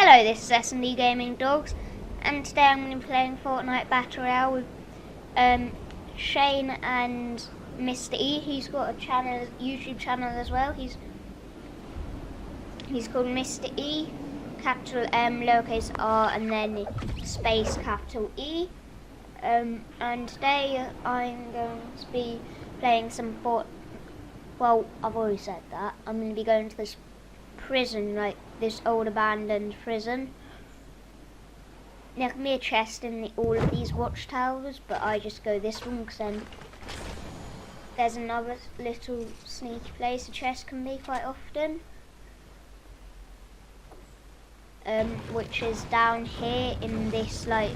Hello, this is S&D Gaming Dogs, and today I'm going to be playing Fortnite Battle Royale with Shane and Mr. E. He's got a channel, YouTube channel as well. He's called Mr. E, capital M, lowercase r, and then space capital E. And today I'm going to be playing some well, I've already said that. I'm going to be going to this prison, like this old abandoned prison. There can be a chest in all of these watchtowers, but I just go this one because then there's another little sneaky place a chest can be quite often, which is down here in this like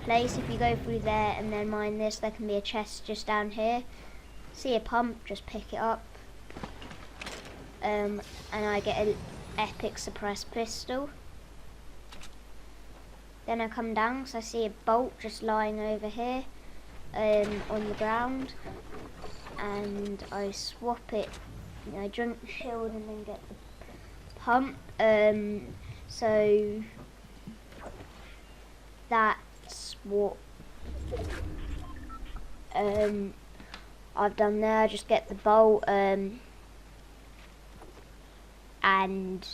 place. If you go through there and then mine this, there can be a chest just down here. See a pump, just pick it up. And I get an epic suppressed pistol. Then I come down because I see a bolt just lying over here on the ground, and I swap it. I drink the shield and then get the pump. So that's what I've done there. I just get the bolt. And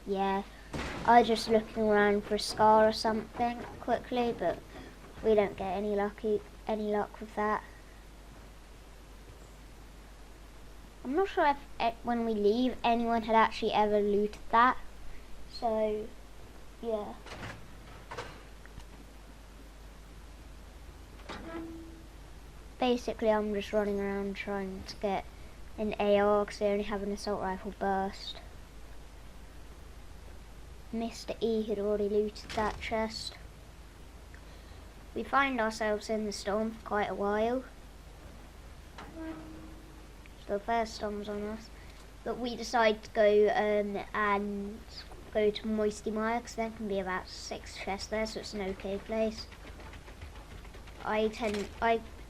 yeah, I just looking around for a scar or something quickly, but we don't get any luck with that. I'm not sure if when we leave anyone had actually ever looted that, so yeah. Basically I'm just running around trying to get an AR because they only have an assault rifle burst. Mr. E had already looted that chest. We find ourselves in the storm for quite a while. So the first storm's on us. But we decide to go and go to Moisty Mire because there can be about 6 chests there, so it's an okay place. I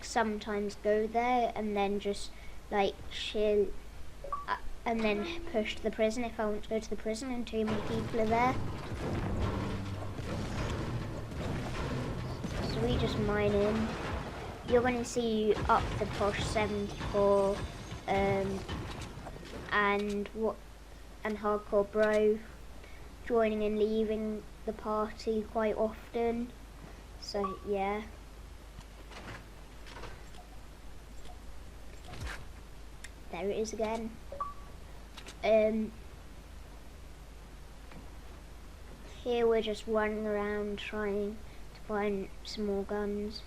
sometimes go there and then just like chill and then push to the prison if I want to go to the prison and too many people are there. So we just mine in. You're going to see up the posh 74 and hardcore bro joining and leaving the party quite often. So yeah. There it is again. Here we're just running around trying to find some more guns.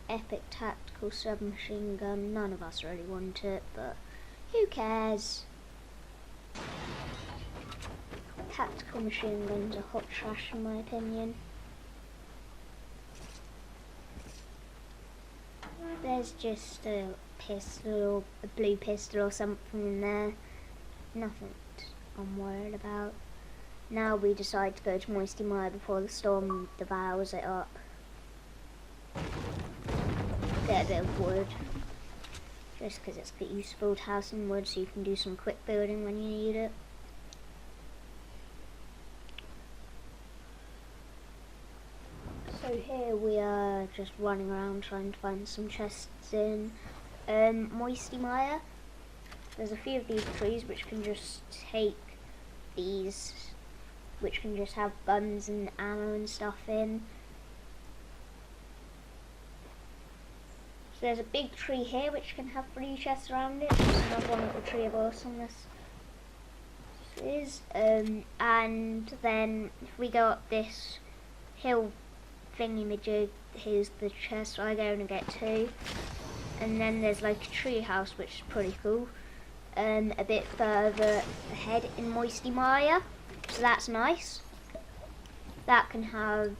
Epic tactical submachine gun. None of us really want it, but who cares? Tactical machine guns are hot trash in my opinion. There's just a pistol, a blue pistol or something in there. Nothing I'm worried about. Now we decide to go to Moisty Mire before the storm devours it up. Get a bit of wood, just because it's useful to have some wood so you can do some quick building when you need it. So here we are just running around trying to find some chests in Moisty Mire. There's a few of these trees which can just take these, which can just have guns and ammo and stuff in. So there's a big tree here which can have 3 chests around it. There's another one little tree of us on this is. And then if we go up this hill thingy-majig, here's the chest. I go and get 2. And then there's like a tree house which is pretty cool. A bit further ahead in Moisty Mire, so that's nice. That can have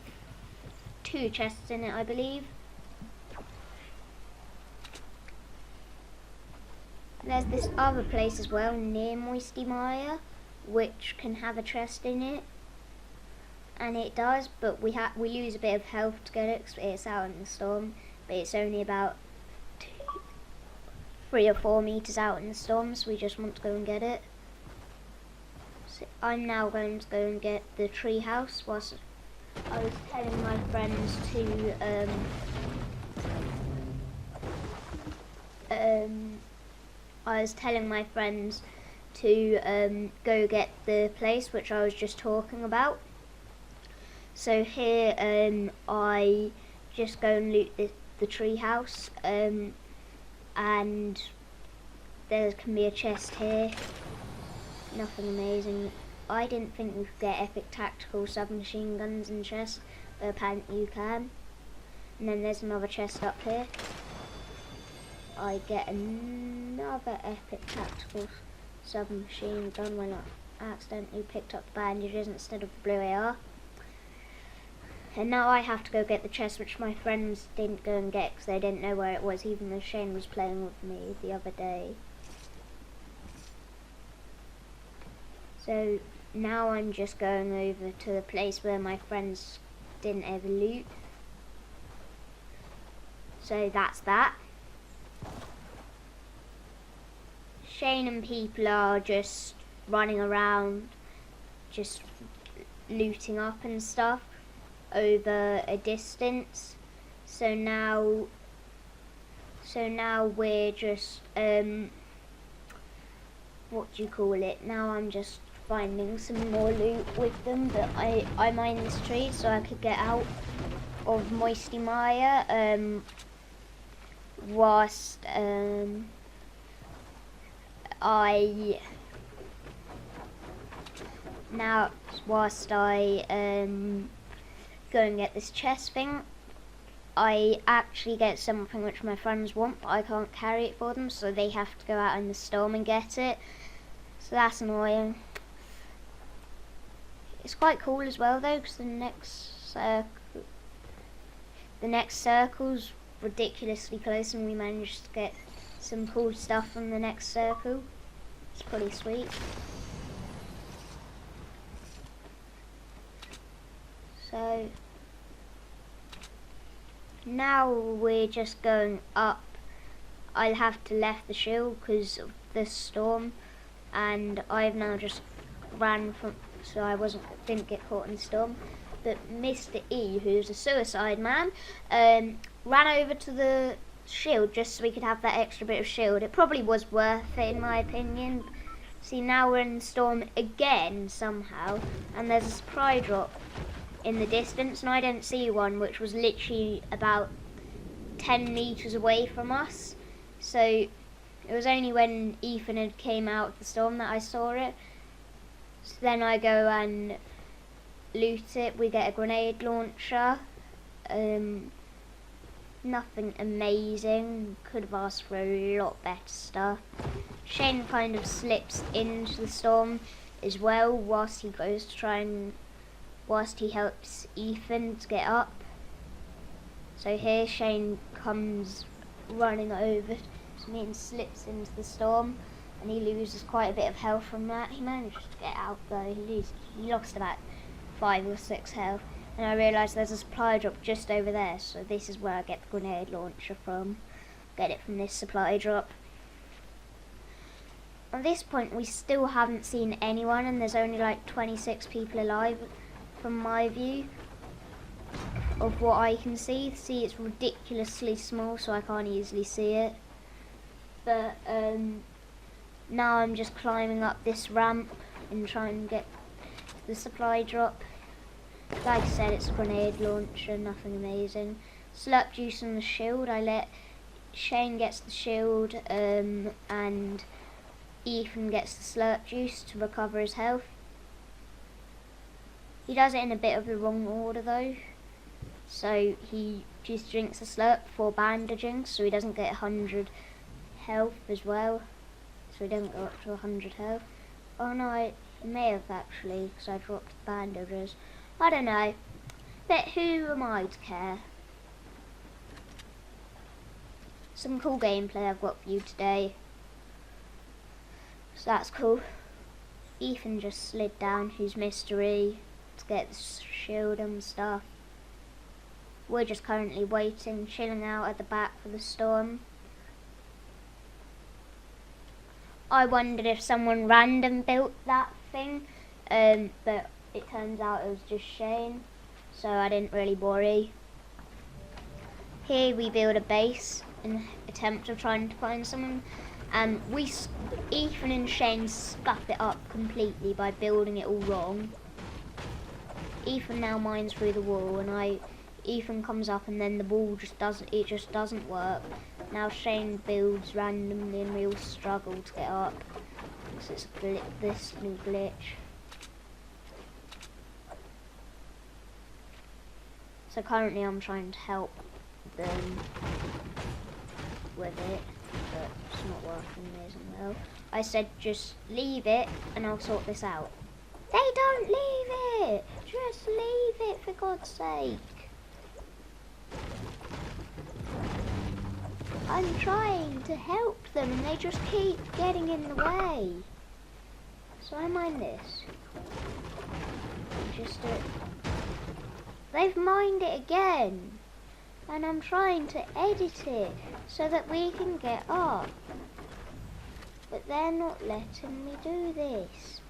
2 chests in it, I believe. There's this other place as well near Moisty Mire, which can have a chest in it, and it does. But we lose a bit of health to get it because it's out in the storm. But it's only about 3 or 4 meters out in the storm, so we just want to go and get it. So So I'm now going to go and get the tree house. Whilst I was telling my friends to go get the place which I was just talking about. So here I just go and loot the tree house, and there can be a chest here. Nothing amazing. I didn't think you could get epic tactical submachine guns in chests, but apparently you can. And then there's another chest up here. I get another epic tactical submachine gun when I accidentally picked up the bandages instead of the blue AR. And now I have to go get the chest which my friends didn't go and get because they didn't know where it was, even though Shane was playing with me the other day. So now I'm just going over to the place where my friends didn't ever loot. So that's that. Shane and people are just running around, just looting up and stuff over a distance. So now we're just what do you call it? Now I'm just finding some more loot with them, but I mined this tree so I could get out of Moisty Mire whilst I go and get this chest thing. I actually get something which my friends want, but I can't carry it for them, so they have to go out in the storm and get it. So that's annoying. It's quite cool as well though, because the next circle's ridiculously close, and we managed to get some cool stuff from the next circle. It's pretty sweet. So now we're just going up. I'll have to left the shield because of the storm, and I've now just ran from, so I didn't get caught in the storm. But Mr. E, who's a suicide man, ran over to the shield just so we could have that extra bit of shield. It probably was worth it in my opinion. See, now we're in the storm again somehow, and there's a supply drop in the distance, and I don't see one, which was literally about 10 meters away from us. So it was only when Ethan had came out of the storm that I saw it. So then I go and loot it. We get a grenade launcher. Nothing amazing. Could have asked for a lot better stuff. Shane kind of slips into the storm as well whilst he helps Ethan to get up. So here Shane comes running over to me and slips into the storm, and he loses quite a bit of health from that. He managed to get out though. He lost about 5 or 6 health, and I realised there's a supply drop just over there, so this is where I get the grenade launcher from. Get it from this supply drop. At this point we still haven't seen anyone, and there's only like 26 people alive from my view of what I can see. See, it's ridiculously small, so I can't easily see it. But now I'm just climbing up this ramp and trying to get the supply drop. Like I said, it's a grenade launcher, nothing amazing. Slurp juice on the shield. I let Shane gets the shield and Ethan gets the slurp juice to recover his health. He does it in a bit of the wrong order though. So he just drinks the slurp before bandaging, so he doesn't get 100 health as well. So he doesn't go up to 100 health. Oh no, I may have actually, because I dropped the bandages. I don't know. But who am I to care? Some cool gameplay I've got for you today. So that's cool. Ethan just slid down his mystery to get the shield and stuff. We're just currently waiting, chilling out at the back for the storm. I wondered if someone random built that thing but it turns out it was just Shane, so I didn't really worry. Here we build a base in attempt of trying to find someone, and Ethan and Shane scuff it up completely by building it all wrong. Ethan now mines through the wall, and Ethan comes up, and then the wall just doesn't work. Now Shane builds randomly, and we all struggle to get up because it's this new glitch. So currently I'm trying to help them with it, but it's not working as well. I said just leave it and I'll sort this out. They don't leave it! Just leave it, for God's sake. I'm trying to help them and they just keep getting in the way. So I mind this. Just they've mined it again. And I'm trying to edit it so that we can get up. But they're not letting me do this.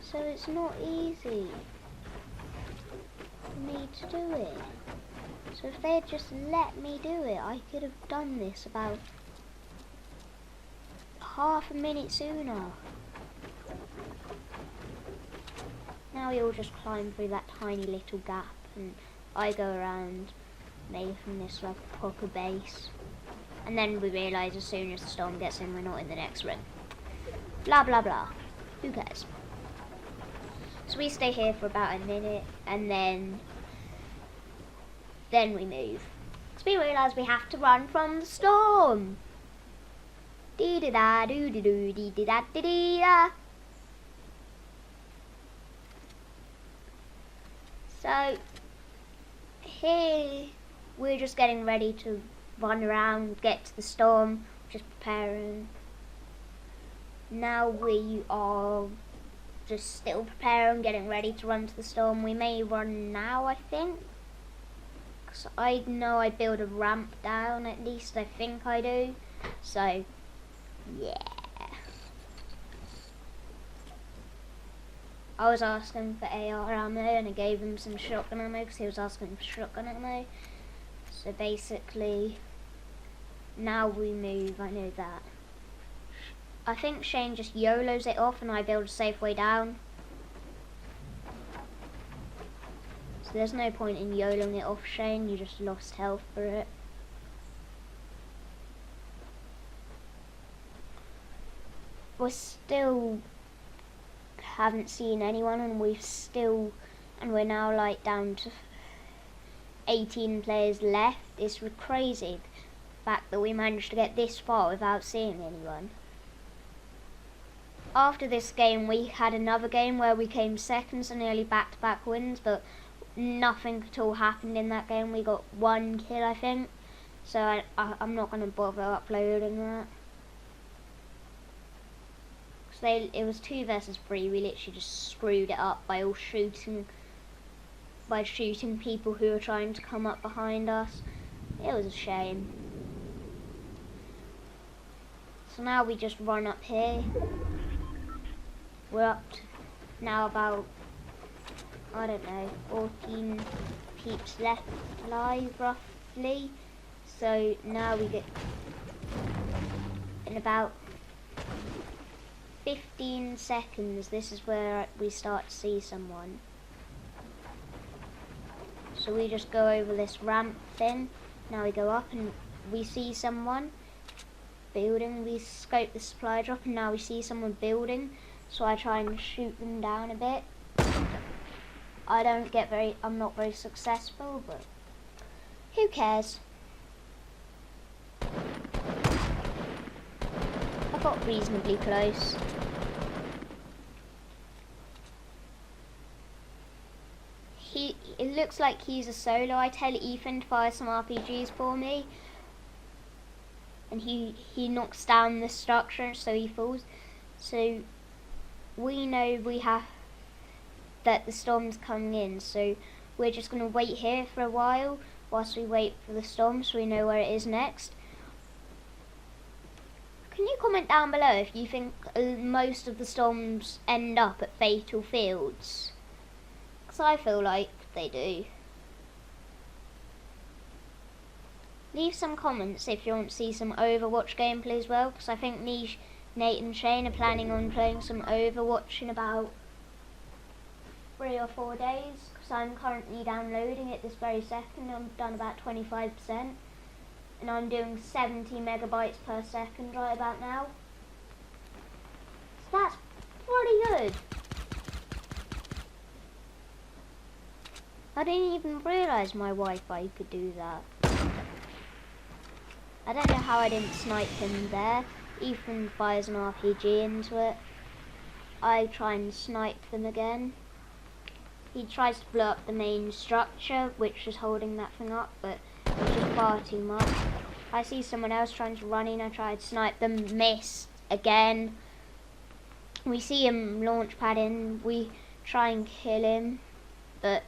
So it's not easy for me to do it. So if they'd just let me do it, I could have done this about half a minute sooner. Now we all just climb through that tiny little gap, and I go around making this like a proper base. And then we realise as soon as the storm gets in, we're not in the next room. Blah blah blah. Who cares? So we stay here for about a minute, and then we move. So we realise we have to run from the storm. Dee da da doo doo doo dee dee da dee dee da. So here we're just getting ready to run around, get to the storm, just preparing. Now we are just still preparing, getting ready to run to the storm. We may run now, I think. Because I know I build a ramp down, at least I think I do. So, yeah. I was asking for AR ammo and I gave him some shotgun ammo because he was asking for shotgun ammo. So basically, now we move, I know that. I think Shane just YOLOs it off and I build a safe way down. So there's no point in YOLOing it off, Shane, you just lost health for it. We still haven't seen anyone, and we're now like down to 18 players left. It's crazy the fact that we managed to get this far without seeing anyone. After this game we had another game where we came second, so nearly back-to-back wins, but nothing at all happened in that game. We got 1 kill, I think, so I'm not going to bother uploading that. It was 2 versus 3. We literally just screwed it up by shooting people who were trying to come up behind us. It was a shame. So now we just run up here. We're up to now about, I don't know, 14 peeps left alive roughly. So now we get in about 15 seconds, this is where we start to see someone. So we just go over this ramp thing. Now we go up and we see someone building. We scope the supply drop and now we see someone building. So I try and shoot them down a bit. I'm not very successful, but who cares? I got reasonably close. It looks like he's a solo. I tell Ethan to fire some RPGs for me, and he knocks down the structure, so he falls. So we know that the storm's coming in, so we're just going to wait here for a while whilst we wait for the storm, so we know where it is next. Can you comment down below if you think most of the storms end up at fatal fields? Because I feel like they do. Leave some comments if you want to see some Overwatch gameplay as well, because I think Nate and Shane are planning on playing some Overwatch in about 3 or 4 days, because I'm currently downloading it this very second. I'm done about 25%, and I'm doing 70 megabytes per second right about now. So that's pretty good. I didn't even realise my Wi-Fi could do that. I don't know how I didn't snipe him there. Ethan fires an RPG into it. I try and snipe them again. He tries to blow up the main structure, which is holding that thing up, but it's just far too much. I see someone else trying to run in. I tried to snipe them, missed again. We see him launch pad in. We try and kill him, but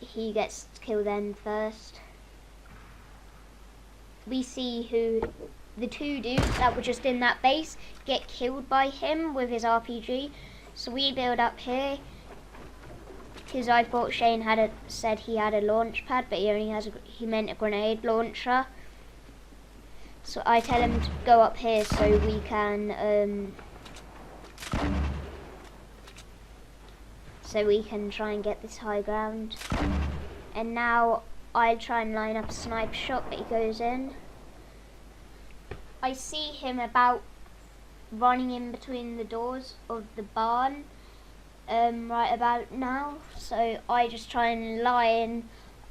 he gets killed then first. We see who the 2 dudes that were just in that base get killed by him with his RPG. So we build up here, because I thought Shane said he had a launch pad, but he only has he meant a grenade launcher. So I tell him to go up here so we can try and get this high ground. And now I try and line up a sniper shot, but he goes in. I see him about running in between the doors of the barn right about now. So I just try and line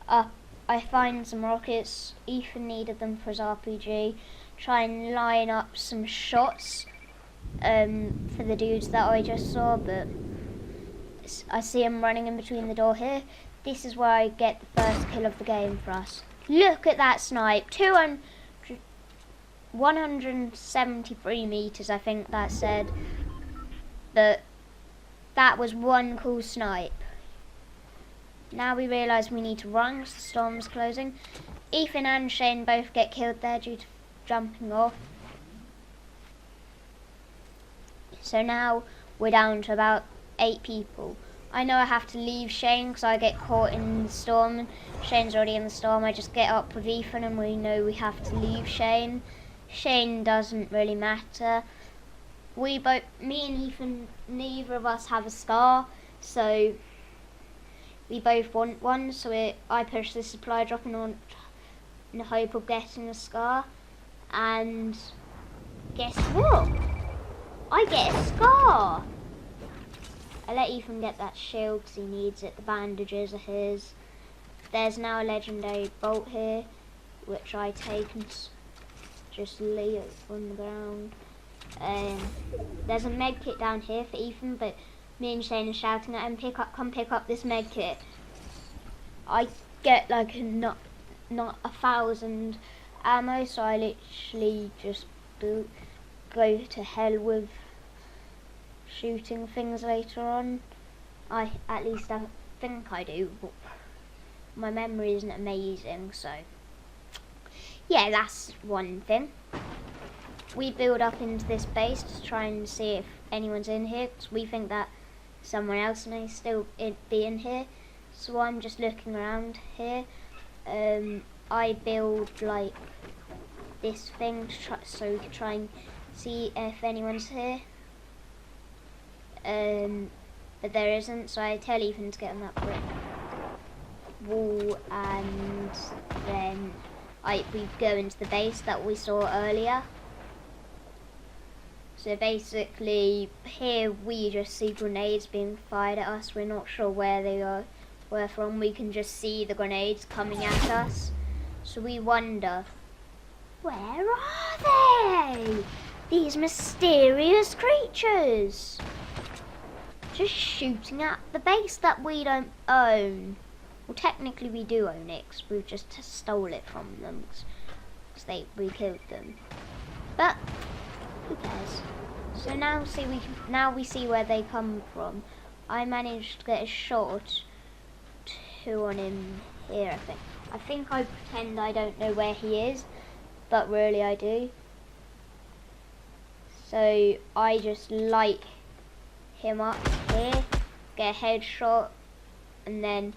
up. I find some rockets. Ethan needed them for his RPG. Try and line up some shots for the dudes that I just saw, but I see him running in between the door here. This is where I get the first kill of the game for us. Look at that snipe. 173 meters, I think that said. But that was one cool snipe. Now we realise we need to run because the storm's closing. Ethan and Shane both get killed there due to jumping off. So now we're down to about 8 people. I know I have to leave Shane because I get caught in the storm. Shane's already in the storm. I just get up with Ethan and we know we have to leave Shane. Shane doesn't really matter. Me and Ethan, neither of us have a scar, so we both want one. So I push the supply drop on in the hope of getting a scar. And guess what? I get a scar. I let Ethan get that shield because he needs it. The bandages are his. There's now a legendary bolt here, which I take and just lay it on the ground. There's a med kit down here for Ethan, but me and Shane are shouting at him, come pick up this med kit. I get like not 1,000 ammo, so I literally just go to hell with shooting things later on. At least I think I do, but my memory isn't amazing, so yeah, that's one thing. We build up into this base to try and see if anyone's in here, because we think that someone else may still be in here. So I'm just looking around here. I build like this thing so we can try and see if anyone's here. But there isn't, so I tell Ethan to get on that brick wall, and then we go into the base that we saw earlier. So basically here we just see grenades being fired at us. We're not sure where they were from. We can just see the grenades coming at us. So we wonder, where are they? These mysterious creatures just shooting at the base that we don't own. Well, technically we do own it, because we've just stole it from them, because we killed them. But who cares? So now we see where they come from. I managed to get a shot, 2 on him here, I think. I pretend I don't know where he is, but really I do. So I just light him up here, get a headshot, and then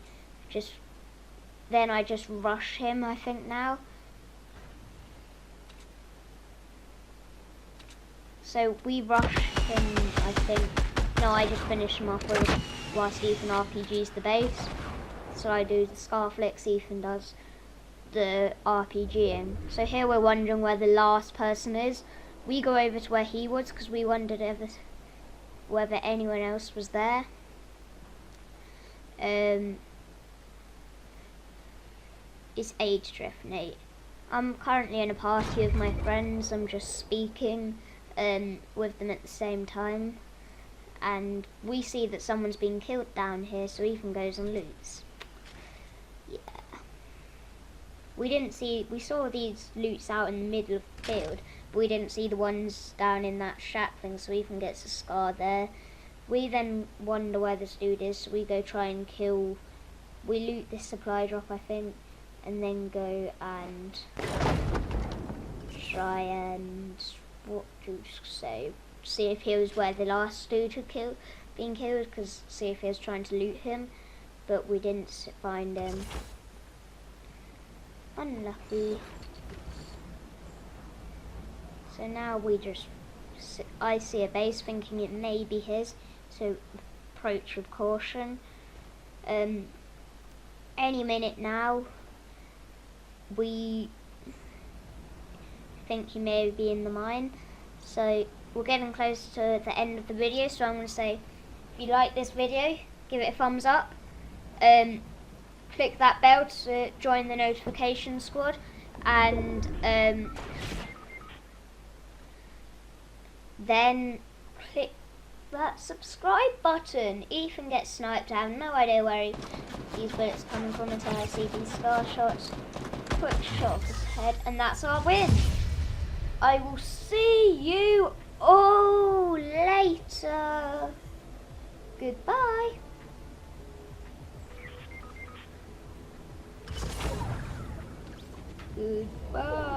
I just rush him, I think now. So we rushed him, I think. No, I just finished him off whilst Ethan RPGs the base. So I do the scar flicks, Ethan does the RPGing. So here we're wondering where the last person is. We go over to where he was because we wondered whether anyone else was there. It's age drift, Nate. I'm currently in a party with my friends. I'm just speaking with them at the same time, and we see that someone's been killed down here, so Ethan goes and loots. Yeah. We saw these loots out in the middle of the field, but we didn't see the ones down in that shack thing, so Ethan gets a scar there. We then wonder where this dude is, so we go try and kill. We loot this supply drop, I think, and then go and try and, what do you say, see if he was where the last dude had been killed, because see if he was trying to loot him, but we didn't find him. Unlucky. So now I see a base thinking it may be his, so approach with caution. Any minute now, we think he may be in the mine. So we're getting close to the end of the video, so I'm going to say, if you like this video, give it a thumbs up. Click that bell to join the notification squad, and then click that subscribe button. Ethan gets sniped. I have no idea where these bullets coming from until I see these scar shots. Quick shot of his head, and that's our win. I will see you all later. Goodbye. Goodbye.